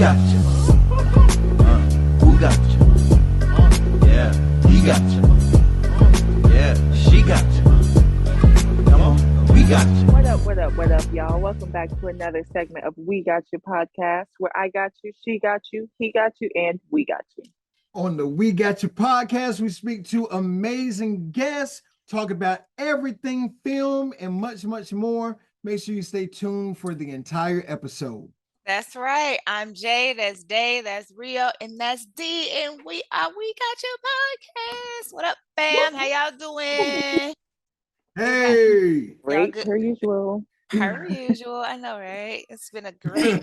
got you. Who got you? Yeah, he got you. Yeah, she got you. Come on, we got you. What up, y'all? Welcome back to another segment of We Got You podcast, where I got you, she got you, he got you, and we got you. On the We Got You podcast, we speak to amazing guests, talk about everything film and much, much more. Make sure you stay tuned for the entire episode. That's right. I'm Jay, that's Day, that's Rio, and that's D, and we are We Got You podcast. What up, fam? How y'all doing? Hey! Great, per usual. Per usual. I know, right? It's been a great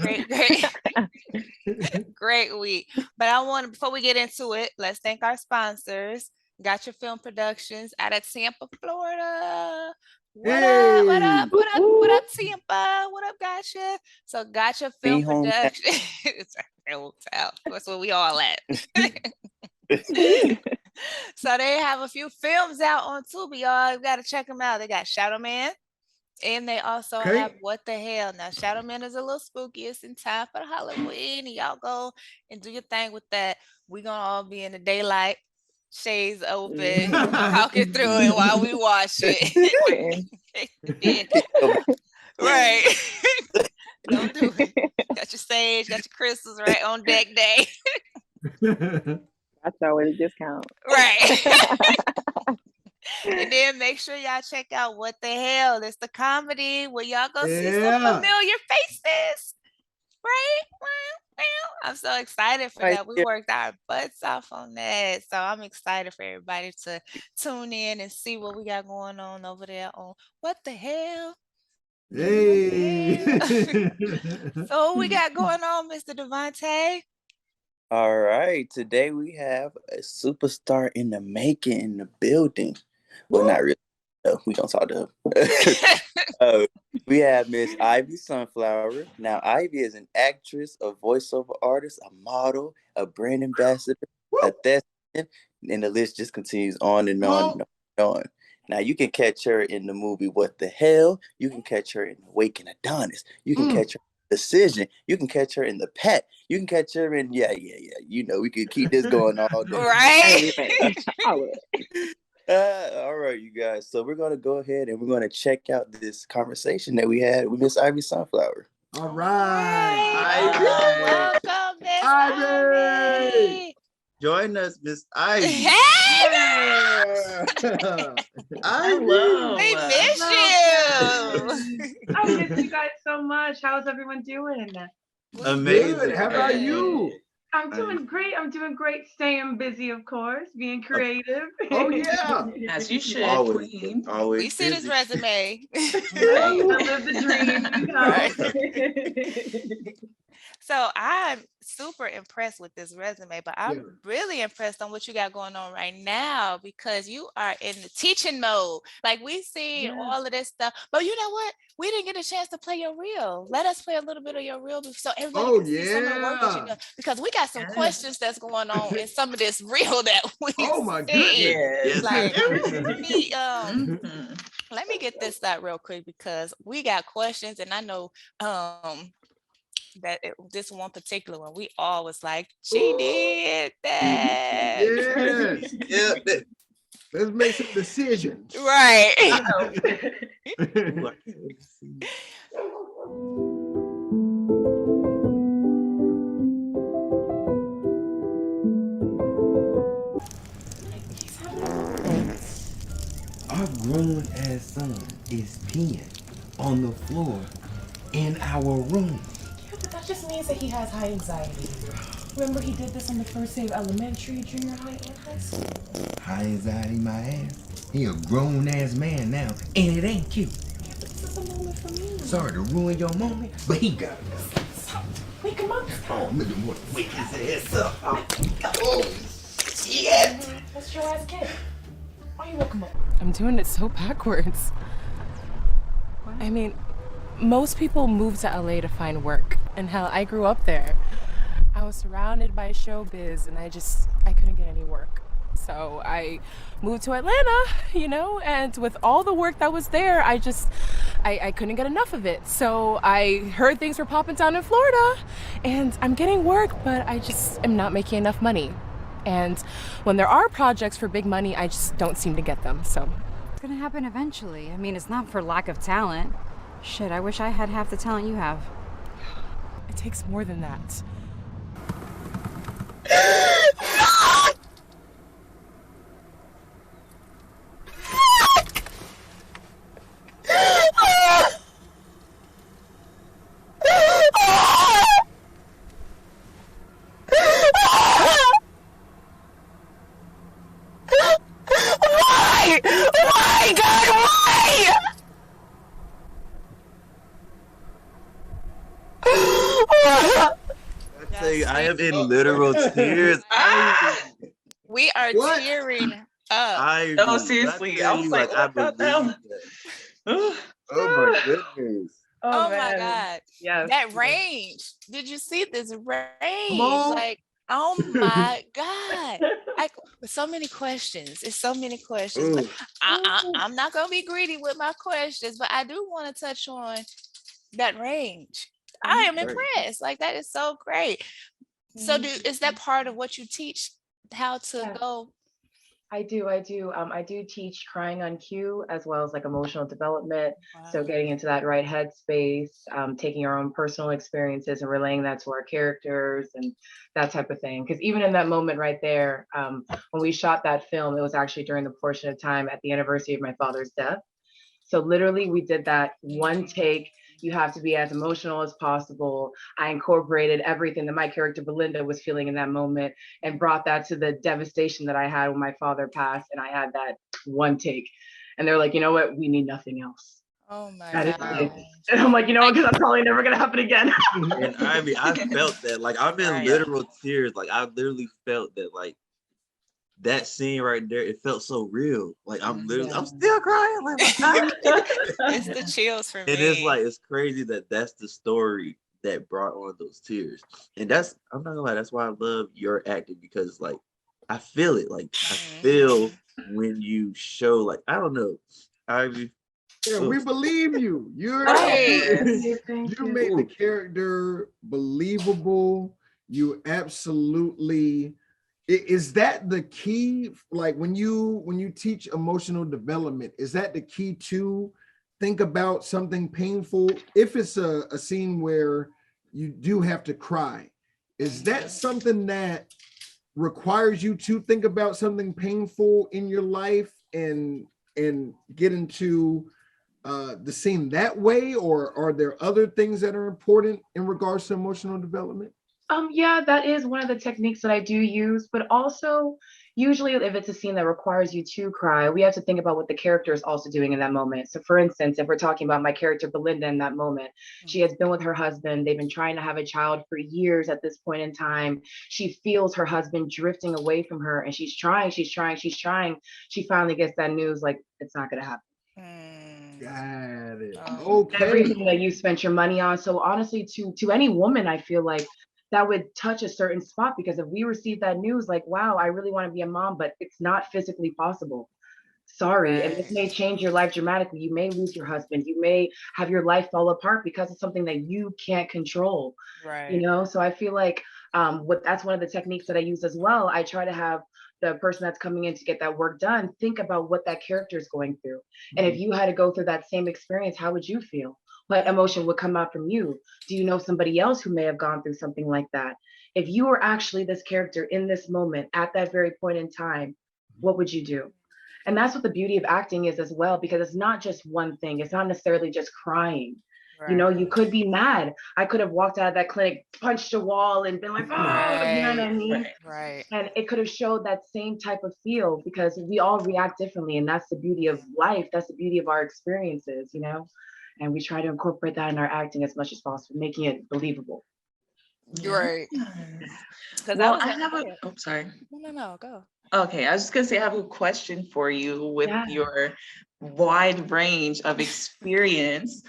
week. But before we get into it, let's thank our sponsors. Got Your Film Productions out of Tampa, Florida. What up, Tampa? What up, Gotcha? So Gotcha Film Productions. It's our hometown. That's where we all at. So they have a few films out on Tubi, y'all. You gotta check them out. They got Shadow Man, and they also have What the Hell. Now, Shadow Man is a little spooky. It's in time for Halloween, and y'all go and do your thing with that. We're gonna all be in the daylight, shades open, talking through it while we watch it. Right. Don't do it. Got your sage, got your crystals right on deck day. That's always a discount. Right. And then make sure y'all check out What the Hell. It's the comedy where y'all go see some familiar faces. Right? I'm so excited for that. We worked our butts off on that. So I'm excited for everybody to tune in and see what we got going on over there on What the Hell. Hey! So what we got going on, Mr. Devontae? All right. Today we have a superstar in the making in the building. Well, not really. No, we don't talk to her. We have Miss Ivy Sunflower. Now, Ivy is an actress, a voiceover artist, a model, a brand ambassador, a thespian, and the list just continues on and on and on. Now, you can catch her in the movie What the Hell. You can catch her in Awaken Adonis. You can catch her in Decision. You can catch her in The Pet. You can catch her in, You know, we could keep this going all day. Right? All right, you guys. So we're going to go ahead and we're going to check out this conversation that we had with Miss Ivy Sunflower. All right. Welcome, Miss Ivy. Join us, Miss Ivy. Hey, Hello. we miss you. I miss you guys so much. How's everyone doing? Amazing. Good. How about you? I'm doing great. Staying busy, of course, being creative. Oh, yeah. As you should, Always, queen. always We see this busy. resume. I live the dream, you know. So I'm super impressed with this resume, but I'm really impressed on what you got going on right now because you are in the teaching mode. Like we see all of this stuff, but you know what? We didn't get a chance to play your reel. Let us play a little bit of your reel so everybody can see some of the work that you do. Because we got some questions that's going on in some of this reel that we Oh, my see. goodness. Like, let me get this out real quick because we got questions, and I know that this one particular one, we all was like, she did that. Yes. Yeah. Let's make some decisions. Right. Our grown-ass son is peeing on the floor in our room. Yeah, but that just means that he has high anxiety. Remember he did this on the first day of elementary, junior high, and high school. High anxiety, my ass. He a grown-ass man now, and it ain't cute. Yeah, but this is a moment for me. Sorry to ruin your moment, but he got it. Stop. Wake him up. Oh, nigga wanna wake his ass up. Oh, shit. That's your ass kid. Why you woke him up? I'm doing it so backwards. I mean, most people move to LA to find work. And hell, I grew up there. I was surrounded by showbiz and I couldn't get any work. So I moved to Atlanta, and with all the work that was there, I couldn't get enough of it. So I heard things were popping down in Florida, and I'm getting work, but I just am not making enough money. And when there are projects for big money, I just don't seem to get them, so. It's gonna happen eventually. I mean, it's not for lack of talent. Shit, I wish I had half the talent you have. It takes more than that. Why, God, why? I tell you, I am in literal tears. We are tearing up. No, seriously. I was like, I believe that. Oh my goodness. Oh my God. Yes. That range. Did you see this range? Come on. Like, oh my God. So many questions. It's so many questions. But I'm not going to be greedy with my questions, but I do want to touch on that range. I am impressed. Like, that is so great. So is that part of what you teach, how to go? I do. I do teach crying on cue as well as like emotional development. Wow. So getting into that right headspace, taking our own personal experiences and relaying that to our characters and that type of thing. Because even in that moment right there, when we shot that film, it was actually during the portion of time at the anniversary of my father's death. So literally we did that one take. You have to be as emotional as possible. I incorporated everything that my character Belinda was feeling in that moment and brought that to the devastation that I had when my father passed. And I had that one take. And they're like, you know what? We need nothing else. Oh my God. And I'm like, you know what? Because that's probably never going to happen again. And I mean, I felt that. Like, I'm in literal tears. Like, I literally felt that, like, that scene right there, it felt so real. Like, I'm still crying. Like, it's the chills for me. And it's like, it's crazy that that's the story that brought on those tears. And I'm not gonna lie, that's why I love your acting, because like, I feel it. Like, I feel when you show, like, I don't know. We believe you. You made the character believable. You absolutely. Is that the key? Like when you teach emotional development, is that the key to think about something painful? If it's a scene where you do have to cry, is that something that requires you to think about something painful in your life and get into the scene that way? Or are there other things that are important in regards to emotional development? Yeah, that is one of the techniques that I do use, but also usually if it's a scene that requires you to cry, we have to think about what the character is also doing in that moment. So for instance, if we're talking about my character Belinda in that moment, she has been with her husband. They've been trying to have a child for years at this point in time. She feels her husband drifting away from her and she's trying. She finally gets that news, like, it's not going to happen. Got it. Okay. Everything that you spent your money on. So honestly, to any woman, I feel like that would touch a certain spot, because if we receive that news, like, wow, I really want to be a mom, but it's not physically possible. Sorry. And this may change your life dramatically. You may lose your husband. You may have your life fall apart because of something that you can't control. Right. You know, so I feel like that's one of the techniques that I use as well. I try to have the person that's coming in to get that work done think about what that character is going through. And if you had to go through that same experience, how would you feel? What emotion would come out from you? Do you know somebody else who may have gone through something like that? If you were actually this character in this moment at that very point in time, what would you do? And that's what the beauty of acting is as well, because it's not just one thing. It's not necessarily just crying. Right. You know, you could be mad. I could have walked out of that clinic, punched a wall and been like, oh, you know what I mean? Right. And it could have showed that same type of feel, because we all react differently. And that's the beauty of life. That's the beauty of our experiences, you know? And we try to incorporate that in our acting as much as possible, making it believable. Right. Well, I have sorry. No, go. Okay, I was just gonna say I have a question for you with your wide range of experience.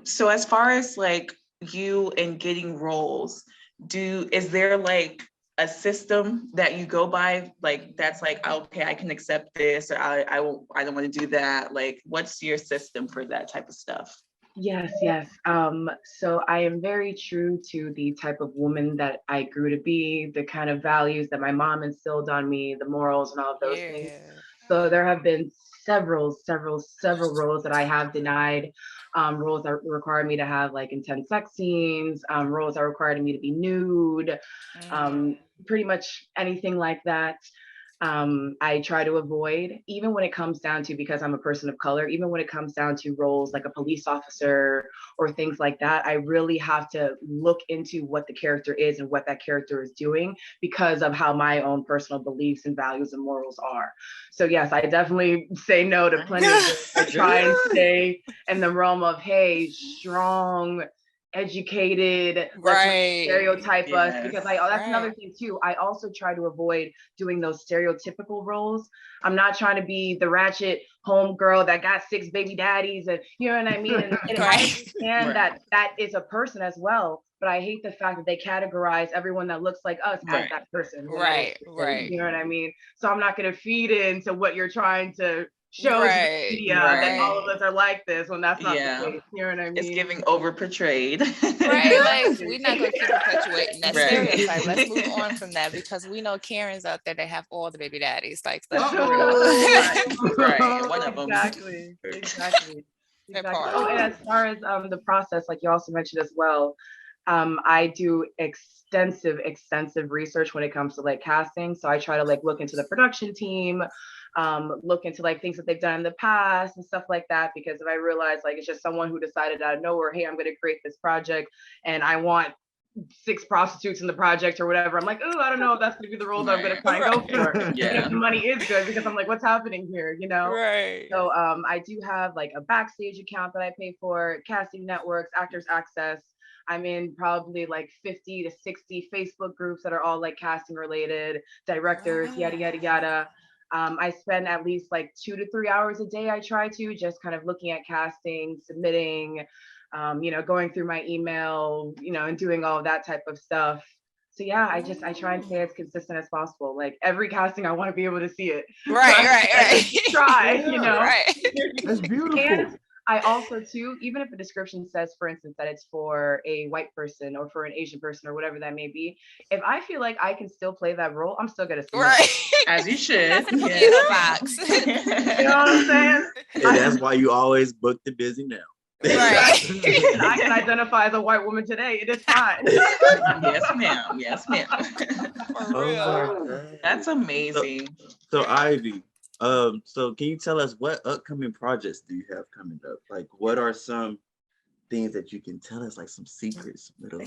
So as far as like you and getting roles, is there like a system that you go by, like that's like, okay, I can accept this, or I don't want to do that? Like, what's your system for that type of stuff? Yes, yes. So I am very true to the type of woman that I grew to be, the kind of values that my mom instilled on me, the morals and all of those things. So there have been several roles that I have denied, roles that required me to have like intense sex scenes, roles that required me to be nude, pretty much anything like that. I try to avoid, even when it comes down to, because I'm a person of color, even when it comes down to roles like a police officer or things like that, I really have to look into what the character is and what that character is doing because of how my own personal beliefs and values and morals are. So yes, I definitely say no to plenty of this. I try and stay in the realm of, hey, strong, educated, let's stereotype us, because that's another thing too. I also try to avoid doing those stereotypical roles. I'm not trying to be the ratchet homegirl that got 6 baby daddies, and you know what I mean? And I understand that is a person as well, but I hate the fact that they categorize everyone that looks like us as that person. Right. You know what I mean? So I'm not going to feed into what you're trying to show media that all of us are like this, when that's not the case. You know what I mean? It's giving over portrayed. Right, like we're not going to keep perpetuating that stereotype. Let's move on from that, because we know Karens out there that have all the baby daddies. Like, let's right, one of them. Exactly. Oh, and as far as the process, like you also mentioned as well, I do extensive research when it comes to like casting. So I try to like look into the production team, look into like things that they've done in the past and stuff like that, because if I realize like it's just someone who decided out of nowhere, hey, I'm going to create this project and I want 6 prostitutes in the project or whatever, I'm like, oh, I don't know if that's going to be the roles I'm going to try and go for. If the money is good, because I'm like, what's happening here, you know? So I do have like a backstage account that I pay for, casting networks, Actors Access. I'm in probably like 50 to 60 Facebook groups that are all like casting related, directors, yada, yada, yada. I spend at least like 2 to 3 hours a day. I try to just kind of looking at casting, submitting, going through my email, and doing all of that type of stuff. So yeah, I try and stay as consistent as possible. Like every casting, I want to be able to see it. Right. Try, That's beautiful. And I also too, even if the description says, for instance, that it's for a white person or for an Asian person or whatever that may be, if I feel like I can still play that role, I'm still gonna see it. As you should. Nothing to put me in a box. You know what I'm saying? And that's why you always book the busy now. I can identify as a white woman today. It is fine. Yes, ma'am. Yes, ma'am. For real. That's amazing. So Ivy, so can you tell us what upcoming projects do you have coming up? Like, what are some things that you can tell us, like some secrets, little,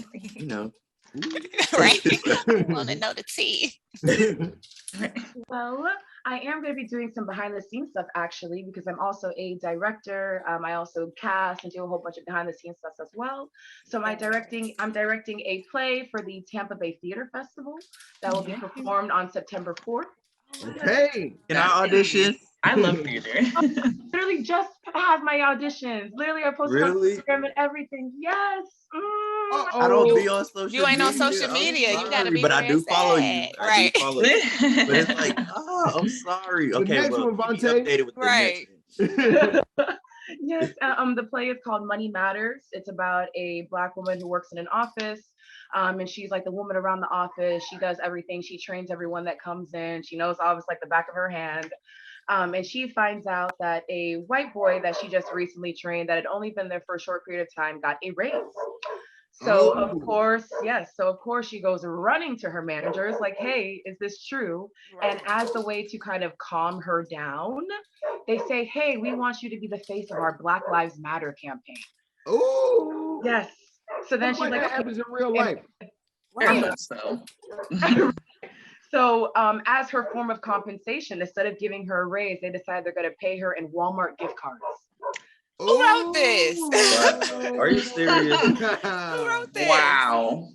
Right. I want to know the tea. Well, I am going to be doing some behind the scenes stuff actually, because I'm also a director. I also cast and do a whole bunch of behind the scenes stuff as well. So I'm directing a play for the Tampa Bay Theater Festival that will be performed on September 4th. Okay. Can I audition? I love theater. Literally just have my auditions. Literally, I posted on Instagram and everything. Yes. I don't be on social media. You ain't on social media. You gotta be. But I do follow you. Right. I do follow you. But it's like, I'm sorry. Okay, well, keep me updated with the next one. Yes. The play is called Money Matters. It's about a Black woman who works in an office. And she's like the woman around the office. She does everything. She trains everyone that comes in. She knows office like the back of her hand. And she finds out that a white boy that she just recently trained, that had only been there for a short period of time, got a raise. So of course, she goes running to her managers like, hey, is this true? And as the way to kind of calm her down, they say, hey, we want you to be the face of our Black Lives Matter campaign. Oh, yes. So then she's like, that happens in real life. Right. So as her form of compensation, instead of giving her a raise, they decide they're going to pay her in Walmart gift cards. Who wrote this? Are you serious? Who wrote this? Wow.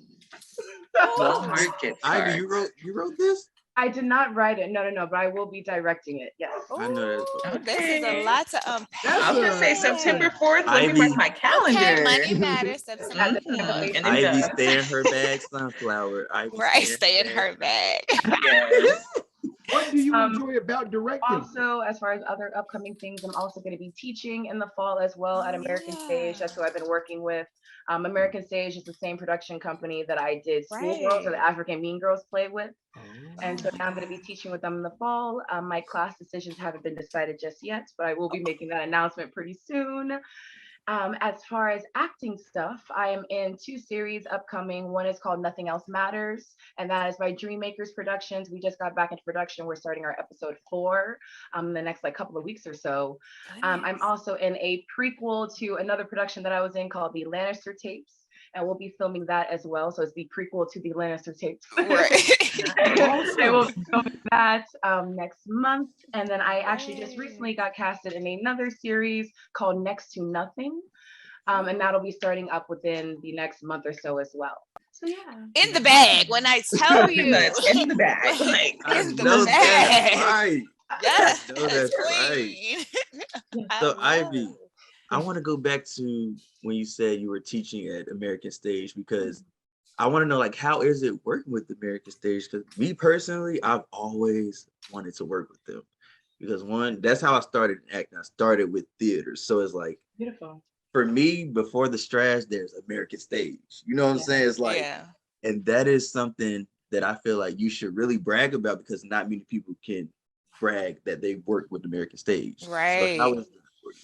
Ivy, you wrote this? I did not write it. No, but I will be directing it. Yes. I know that. This is a lot to unpack. I was gonna say September 4th. Let me mark my calendar. Okay, money matters. And then Ivy, stay in her bag, sunflower. Ivy, Right, stay in her bag. Yes. What do you enjoy about directing? Also, as far as other upcoming things, I'm also going to be teaching in the fall as well at American Stage. That's who I've been working with. American Stage is the same production company that I did Schoolgirls or the African Mean Girls play with. And so now I'm going to be teaching with them in the fall. My class decisions haven't been decided just yet, but I will be making that announcement pretty soon. As far as acting stuff, I am in 2 series upcoming. One is called Nothing Else Matters, and that is by Dreammakers Productions. We just got back into production. We're starting our episode 4 in the next couple of weeks or so. I'm also in a prequel to another production that I was in called The Lannister Tapes, and we'll be filming that as well. So it's the prequel to The Lannister Tapes. I will be filming that next month. And then I actually just recently got casted in another series called Next to Nothing. And that'll be starting up within the next month or so as well. So yeah. In the bag. When I tell you. That's in the bag. Like, in the bag. Right. Yes. I know that's right. So Ivy, I want to go back to when you said you were teaching at American Stage, because I want to know, like, how is it working with American Stage? Because me personally, I've always wanted to work with them, because one, that's how I started acting. I started with theater. So it's like, beautiful. For me, before the Strash, there's American Stage. You know what I'm saying? It's like, and that is something that I feel like you should really brag about, because not many people can brag that they've worked with American Stage. Right. So how is that for you?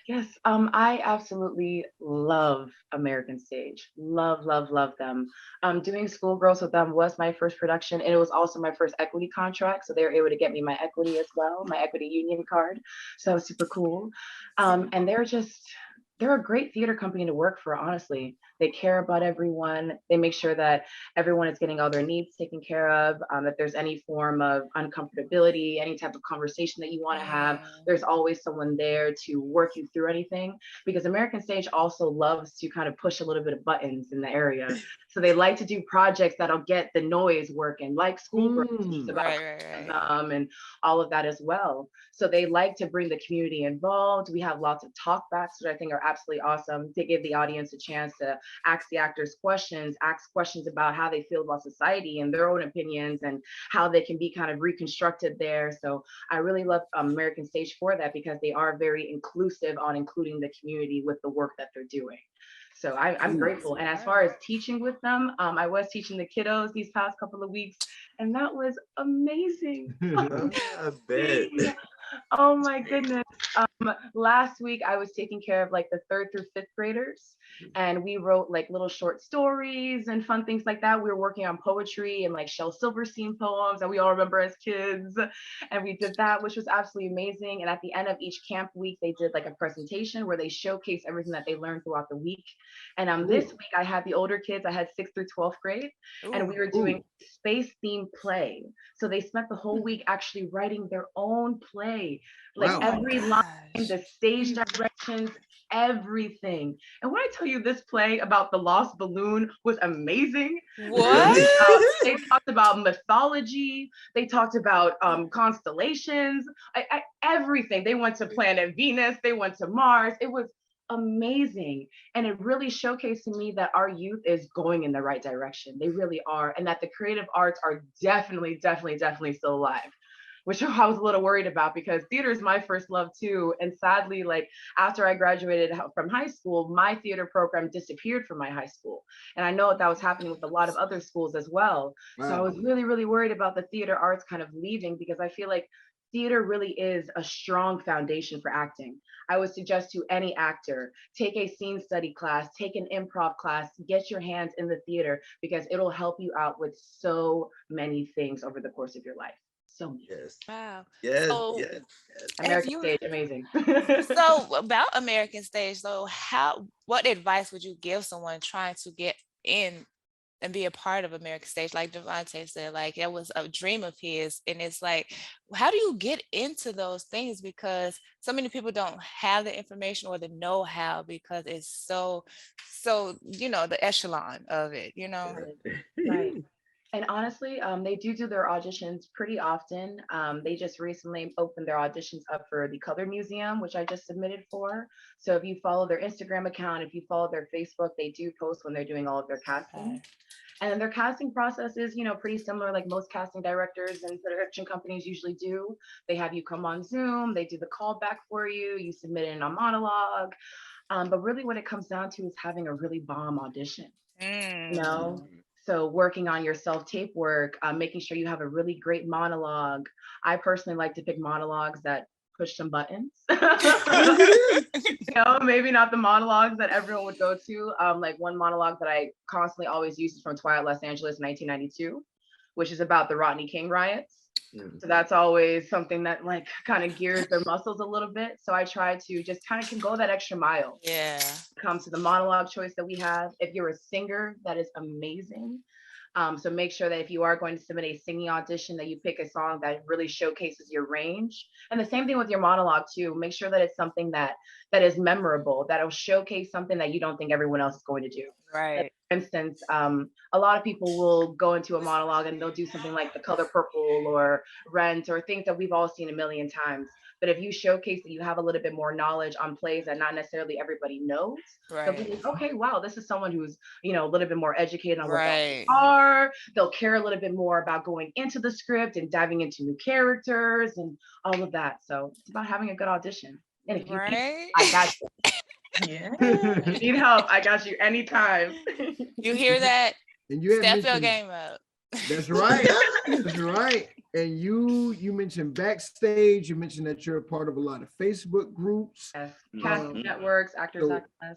Yes, I absolutely love American Stage. Love them. Doing Schoolgirls with them was my first production, and it was also my first equity contract. So they were able to get me my equity as well, my equity union card. So that was super cool. And they're a great theater company to work for, honestly. They care about everyone. They make sure that everyone is getting all their needs taken care of. If there's any form of uncomfortability, any type of conversation that you want to have, there's always someone there to work you through anything. Because American Stage also loves to kind of push a little bit of buttons in the area. So they like to do projects that'll get the noise working, like Schoolgirls, and all of that as well. So they like to bring the community involved. We have lots of talkbacks, which I think are absolutely awesome. They give the audience a chance to ask the actors questions, ask questions about how they feel about society and their own opinions and how they can be kind of reconstructed there. So I really love American Stage for that, because they are very inclusive on including the community with the work that they're doing. So I'm grateful. And as far as teaching with them, I was teaching the kiddos these past couple of weeks, and that was amazing. I bet. Oh my goodness. Last week I was taking care of like the 3rd through 5th graders, and we wrote like little short stories and fun things like that. We were working on poetry and like Shel Silverstein poems that we all remember as kids. And we did that, which was absolutely amazing. And at the end of each camp week, they did like a presentation where they showcase everything that they learned throughout the week. And this week I had the older kids, I had 6th through 12th grade, and we were doing space themed play. So they spent the whole week actually writing their own play, like every line, the stage directions, everything. And when I tell you this play about the lost balloon was amazing. What? They talked about mythology. They talked about constellations, everything. They went to planet Venus. They went to Mars. It was amazing. And it really showcased to me that our youth is going in the right direction. They really are. And that the creative arts are definitely still alive, which I was a little worried about, because theater is my first love too. And sadly, like after I graduated from high school, my theater program disappeared from my high school. And I know that was happening with a lot of other schools as well. Wow. So I was really worried about the theater arts kind of leaving, because I feel like theater really is a strong foundation for acting. I would suggest to any actor, take a scene study class, take an improv class, get your hands in the theater, because it'll help you out with so many things over the course of your life. So many. Yes. Wow. Yes. So, yes. American Stage, amazing. So about American Stage, though, what advice would you give someone trying to get in and be a part of American Stage? Like Devontae said, like it was a dream of his, and it's like, how do you get into those things? Because so many people don't have the information or the know-how, because it's so the echelon of it, Right. And honestly, they do their auditions pretty often. They just recently opened their auditions up for the Color Museum, which I just submitted for. So if you follow their Instagram account, if you follow their Facebook, they do post when they're doing all of their casting. And then their casting process is, pretty similar, like most casting directors and production companies usually do. They have you come on Zoom, they do the callback for you, you submit in a monologue. But really what it comes down to is having a really bomb audition, So working on your self-tape work, making sure you have a really great monologue. I personally like to pick monologues that push some buttons. Maybe not the monologues that everyone would go to. Like one monologue that I constantly always use is from Twilight Los Angeles 1992, which is about the Rodney King riots. So that's always something that like kind of gears their muscles a little bit. So I try to just kind of can go that extra mile. Yeah. Comes to the monologue choice that we have. If you're a singer, that is amazing. So make sure that if you are going to submit a singing audition, that you pick a song that really showcases your range. And the same thing with your monologue too. Make sure that it's something that is memorable, that'll showcase something that you don't think everyone else is going to do. Right. Like, for instance, a lot of people will go into a monologue and they'll do something like The Color Purple or Rent or things that we've all seen a million times. But if you showcase that you have a little bit more knowledge on plays that not necessarily everybody knows, they'll be like, okay, wow, this is someone who's, a little bit more educated on what they are. They'll care a little bit more about going into the script and diving into new characters and all of that. So it's about having a good audition. And if you need, I got you. Yeah. If you need help, I got you anytime. You hear that? And you Step your game up. That's right. That's right. And you mentioned backstage. You mentioned that you're a part of a lot of Facebook groups, casting networks, actors access.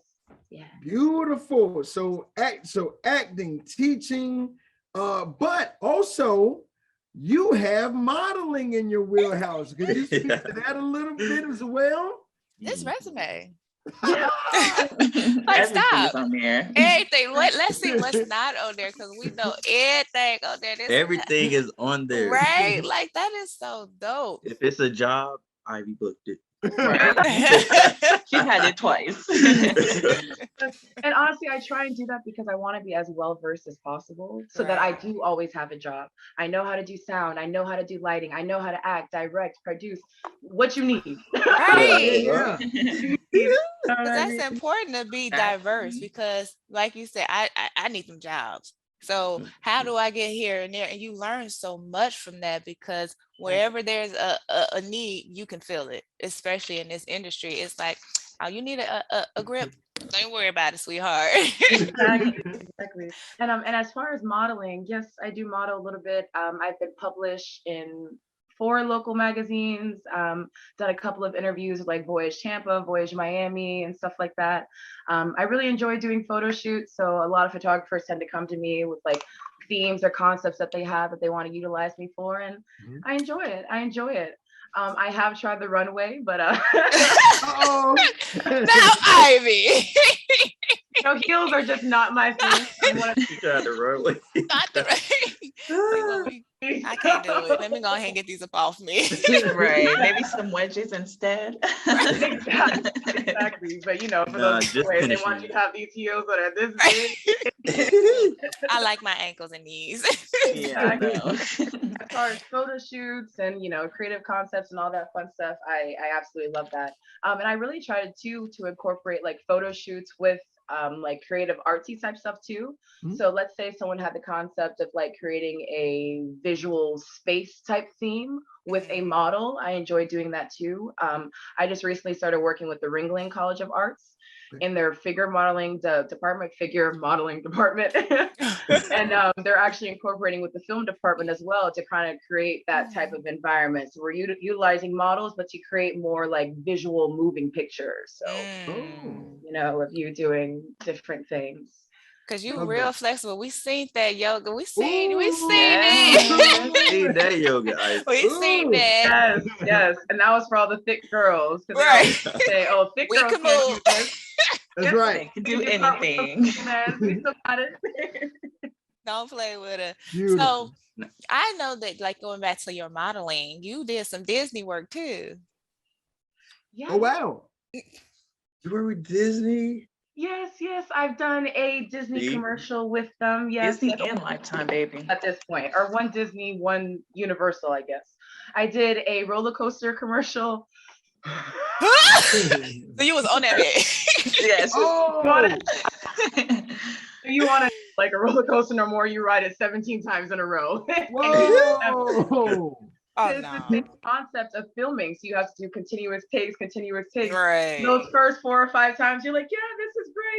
Yeah. Beautiful. So acting, teaching, but also you have modeling in your wheelhouse. Could you speak to that a little bit as well? This resume. Like stop on there. Everything. Let's see what's not on there because we know everything on there. Everything is on there. Right? Like that is so dope. If it's a job, Ivy booked it. She's had it twice. And honestly, I try and do that because I want to be as well versed as possible so that I do always have a job. I know how to do sound. I know how to do lighting. I know how to act, direct, produce. What you need. Right. Yeah. That's important to be diverse because, like you said, I need them jobs. So how do I get here and there? And you learn so much from that because wherever there's a need, you can feel it, especially in this industry. It's like, oh, you need a grip. Don't worry about it, sweetheart. Exactly. And as far as modeling, yes, I do model a little bit. I've been published in 4 local magazines, done a couple of interviews with like Voyage Tampa, Voyage Miami, and stuff like that. I really enjoy doing photo shoots. So a lot of photographers tend to come to me with like themes or concepts that they have that they want to utilize me for. And I enjoy it. I have tried the runway, but now Ivy. Heels are just not my thing. You tried the runway. Not the runway. I can't do it. Let me go ahead and get these up off me. Right. Maybe some wedges instead. Exactly. But for those ways, they want you to have these heels that are this big. I like my ankles and knees. Yeah. As far as photo shoots and creative concepts and all that fun stuff, I absolutely love that. And I really try to incorporate like photo shoots with like creative artsy type stuff too. So let's say someone had the concept of like creating a visual space type theme with a model. I enjoy doing that too. I just recently started working with the Ringling College of Arts in their figure modeling department. And they're actually incorporating with the film department as well to kind of create that type of environment. So we're utilizing models, but to create more like visual moving pictures. So, of you doing different things. Cause you real flexible. We seen that yoga. We seen it. We seen that yoga. We seen that. Yes. And that was for all the thick girls. Right. Say, oh, thick girls can can't move. do this. That's right. Can do anything. We still got it. Don't play with it. Beautiful. So I know that, like going back to your modeling, you did some Disney work too. Yeah. Oh wow. You were with Disney? Yes. I've done a Disney commercial with them. Yes. Disney and Lifetime, baby. At this point, or one Disney, one Universal, I guess. I did a roller coaster commercial. So you was on that bit. Yes. You want to like a roller coaster no more? You ride it 17 times in a row. Whoa. It's the same concept of filming. So you have to do continuous takes. Right. Those first 4 or 5 times, you're like, yeah,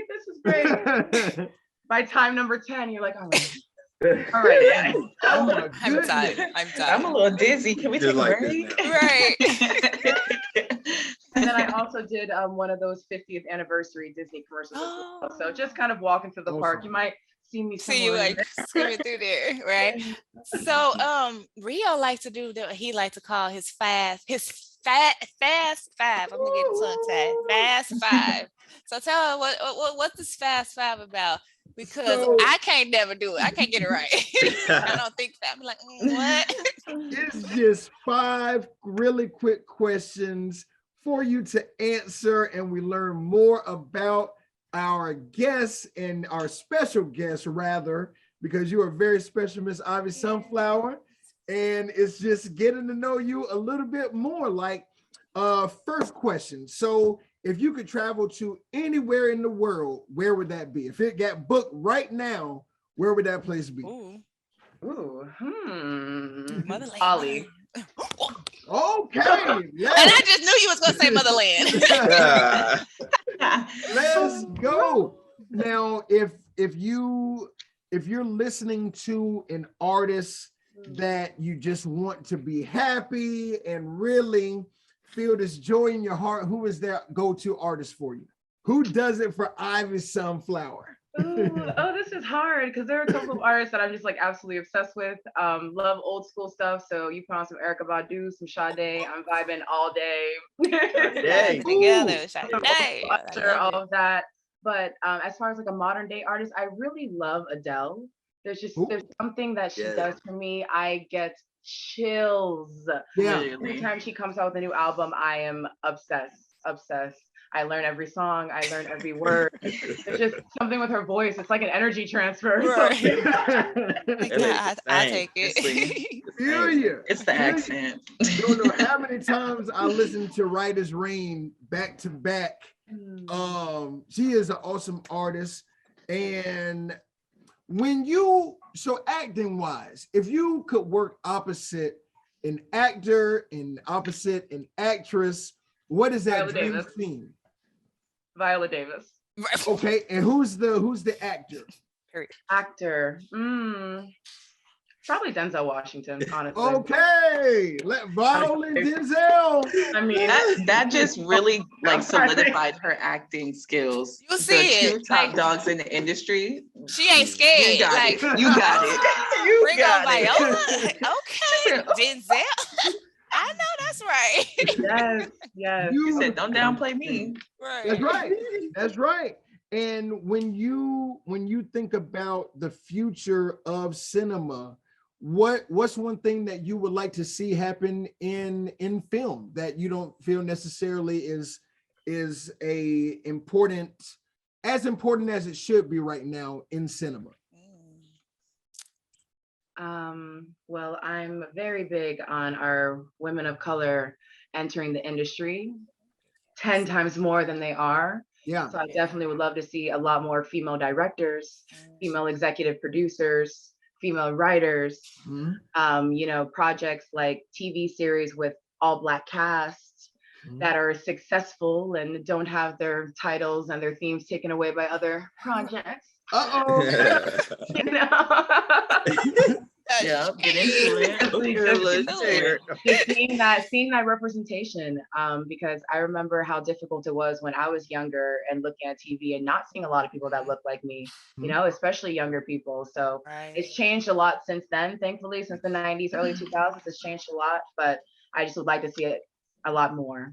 this is great. By time number 10, you're like, all right. I'm tired. I'm a little dizzy. Can we take a break? Right. And then I also did one of those 50th anniversary Disney commercials. So just kind of walking through the park, you might see me like screaming through there, right? So Rio likes to do he likes to call his fast five. I'm gonna get tongue tied. Fast five. So tell her what's this fast five about? Because I can't never do it. I can't get it right. I don't think that. I'm like, what? It's just 5 really quick questions for you to answer, and we learn more about our guests and our special guests, rather, because you are very special, Miss Ivy Sunflower. And it's just getting to know you a little bit more. Like, first question. So if you could travel to anywhere in the world, where would that be? If it got booked right now, where would that place be? Motherland. Bali. Okay. Yes. And I just knew you was gonna say Motherland. Let's go. Now, if you're listening to an artist that you just want to be happy and really feel this joy in your heart, who is that go-to artist for you? Who does it for Ivy Sunflower? This is hard because there are a couple of artists that I'm just like absolutely obsessed with. Love old school stuff. So you put on some Erykah Badu, some Sade. I'm vibing all day. Together, Sade. All of that. But as far as like a modern day artist, I really love Adele. There's something that she does for me. I get chills. Every time she comes out with a new album, I am obsessed. I learn every song. I learn every word. There's just something with her voice. It's like an energy transfer. Right. I take it. It's the accent. Don't know how many times I listened to Writer's Rain back to back. She is an awesome artist. And so acting wise, if you could work opposite an actor and opposite an actress, what is that dream scene? Viola Davis. Okay, and who's the actor? Actor. Probably Denzel Washington, honestly. Okay, let Viola and Denzel. I mean, that just really like solidified her acting skills. You see it, top dogs in the industry. She ain't scared. You got it. You got it. Bring on Viola. Okay, Denzel. I know that's right. Yes. You said, don't downplay me. Right. That's right. And when you think about the future of cinema, what's one thing that you would like to see happen in film that you don't feel necessarily is as important as it should be right now in cinema? Well, I'm very big on our women of color entering the industry 10 times more than they are. Yeah. So I definitely would love to see a lot more female directors, female executive producers, female writers, projects like TV series with all Black casts that are successful and don't have their titles and their themes taken away by other projects. Yeah, get into it. Seeing that representation, because I remember how difficult it was when I was younger and looking at TV and not seeing a lot of people that look like me, especially younger people. So it's changed a lot since then, thankfully, since the 90s, early 2000s, it's changed a lot, but I just would like to see it a lot more,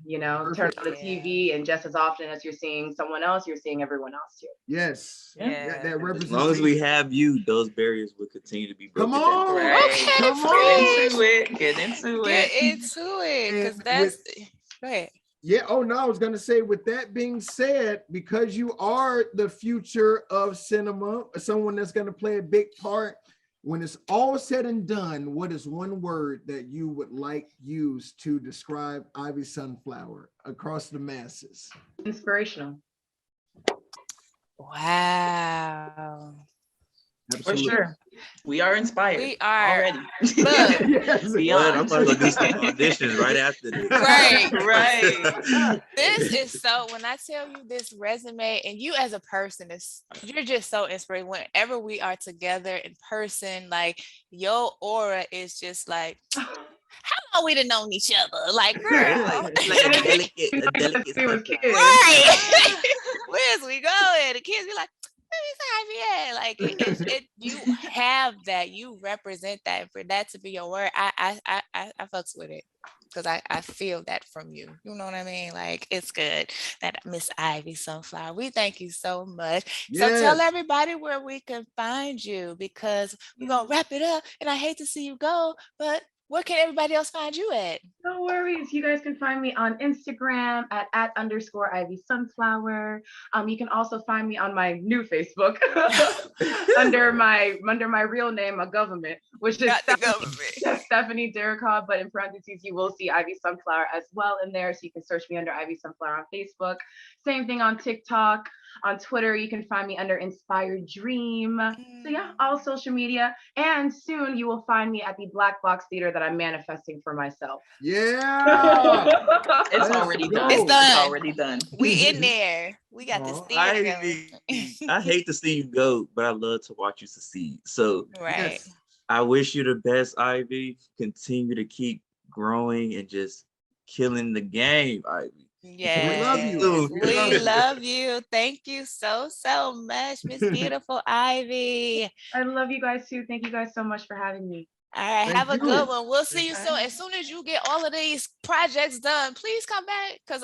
turn on the TV, and just as often as you're seeing someone else, you're seeing everyone else too. Yes. Yeah. That as long as we have you, those barriers will continue to be broken. Come on. Right. Come on. Get into it. Get into it. Because that's go ahead. Yeah. Oh no, I was gonna say, with that being said, because you are the future of cinema, someone that's gonna play a big part. When it's all said and done, what is one word that you would like used to describe Ivy Sunflower across the masses? Inspirational. Wow. Absolutely. For sure. We are inspired. We are already. Look, Yes. Beyond. I'm gonna go do some auditions right after this. right. Right. This is so, when I tell you this resume, and you as a person, you're just so inspiring. Whenever we are together in person, like your aura is just like, how long we done known each other? Like, girl. It's like a delicate right. Where's we going? The kids be like, yeah, like you have that, you represent that, and for that to be your word, I fucks with it, because I feel that from you. You know what I mean? Like, it's good. That Miss Ivy Sunflower, we thank you so much. Yes. So tell everybody where we can find you, because we're gonna wrap it up, and I hate to see you go, but where can everybody else find you at? No worries. You guys can find me on Instagram at @_Ivy Sunflower. You can also find me on my new Facebook under my real name, a government, which is Stephanie Derrickov, but in parentheses, you will see Ivy Sunflower as well in there. So you can search me under Ivy Sunflower on Facebook. Same thing on TikTok. On Twitter, you can find me under Inspired Dream. So yeah, all social media. And soon you will find me at the Black Box Theater that I'm manifesting for myself. Yeah. It's already done. It's done. It's already done. We in there. We got this theater Ivy, going. I hate to see you go, but I love to watch you succeed. So Right. I wish you the best, Ivy. Continue to keep growing and just killing the game, Ivy. Yeah, we love you. Thank you so much, Miss Beautiful Ivy. I love you guys too. Thank you guys so much for having me. All right, have a good one. We'll see you soon. As soon as you get all of these projects done, please come back, because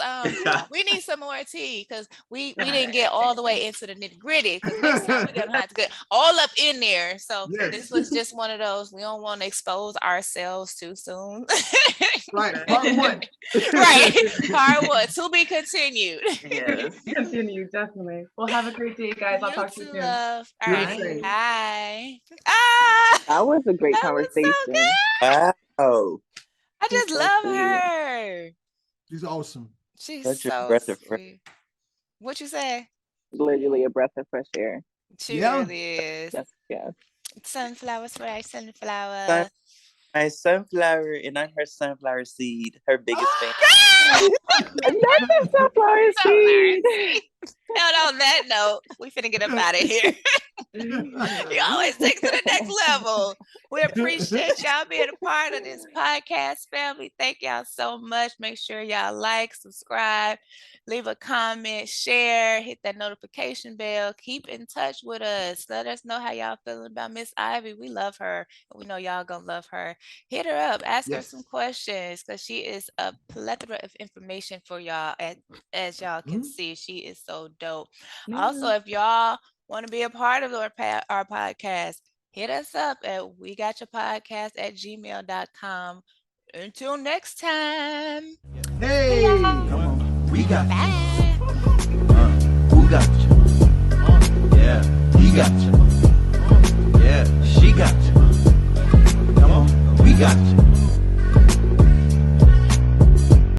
we need some more tea, because we didn't get all the way into the nitty gritty, because next time we're gonna have to get all up in there. So this was just one of those. We don't want to expose ourselves too soon. Right, part one. Right, part one. To be continued. Yes. Continue, definitely. Well, have a great day, guys. I'll talk to you soon. All right, bye. That was a great conversation. Wow. I just love her. She's awesome. She's Such a so breath of sweet. What you say? Literally a breath of fresh air. She really is. Yes. Sunflowers for our sunflower. My sunflower, and I'm her sunflower seed, her biggest fan. That's a sunflower seed. And on that note, we finna get up out of here. You always take to the next level. We appreciate y'all being a part of this podcast, family. Thank y'all so much. Make sure y'all like, subscribe, leave a comment, share, hit that notification bell. Keep in touch with us. Let us know how y'all feeling about Miss Ivy. We love her. We know y'all gonna love her. Hit her up, ask her some questions, because she is a plethora of information for y'all. As y'all can see, she is so dope. Also, if y'all want to be a part of our podcast, hit us up at wegotyourpodcast@gmail.com. Until next time. Hey, Come on. We got Bye. Who got you? Yeah, he got you. Yeah, she got you. Come on. We got you.